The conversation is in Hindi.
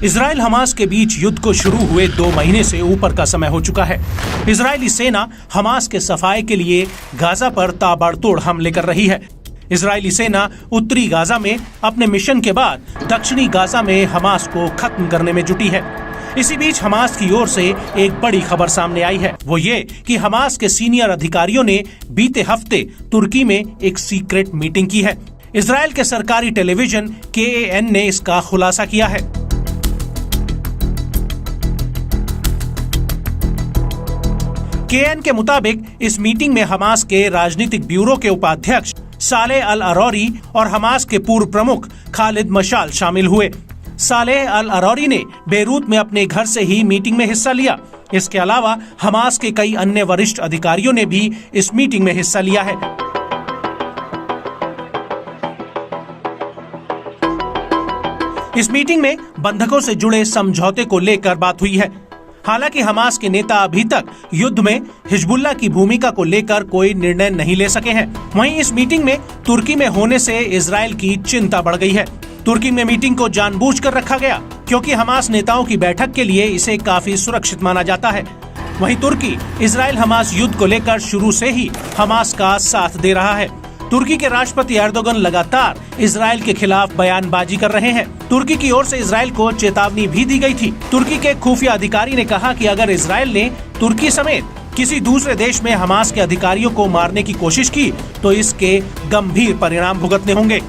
इजराइल हमास के बीच युद्ध को शुरू हुए 2 महीने से ऊपर का समय हो चुका है। इजरायली सेना हमास के सफाये के लिए गाजा पर ताबड़तोड़ हमले कर रही है। इजरायली सेना उत्तरी गाजा में अपने मिशन के बाद दक्षिणी गाजा में हमास को खत्म करने में जुटी है। इसी बीच हमास की ओर से एक बड़ी खबर सामने आई है, वो ये कि हमास के सीनियर अधिकारियों ने बीते हफ्ते तुर्की में एक सीक्रेट मीटिंग की है। इजराइल के सरकारी टेलीविजन KAN ने इसका खुलासा किया है। KAN के मुताबिक इस मीटिंग में हमास के राजनीतिक ब्यूरो के उपाध्यक्ष सालेह अल अरौरी और हमास के पूर्व प्रमुख खालिद मशाल शामिल हुए। सालेह अल अरौरी ने बेरूत में अपने घर से ही मीटिंग में हिस्सा लिया। इसके अलावा हमास के कई अन्य वरिष्ठ अधिकारियों ने भी इस मीटिंग में हिस्सा लिया है। इस मीटिंग में बंधकों से जुड़े समझौते को लेकर बात हुई है। हालांकि हमास के नेता अभी तक युद्ध में हिजबुल्लाह की भूमिका को लेकर कोई निर्णय नहीं ले सके हैं। वहीं इस मीटिंग में तुर्की में होने से इजराइल की चिंता बढ़ गई है। तुर्की में मीटिंग को जानबूझकर रखा गया क्योंकि हमास नेताओं की बैठक के लिए इसे काफी सुरक्षित माना जाता है। वहीं तुर्की इजराइल हमास युद्ध को लेकर शुरू से ही हमास का साथ दे रहा है। तुर्की के राष्ट्रपति एर्दोगन लगातार इजराइल के खिलाफ बयानबाजी कर रहे हैं। तुर्की की ओर से इजराइल को चेतावनी भी दी गई थी। तुर्की के खुफिया अधिकारी ने कहा कि अगर इजराइल ने तुर्की समेत किसी दूसरे देश में हमास के अधिकारियों को मारने की कोशिश की तो इसके गंभीर परिणाम भुगतने होंगे।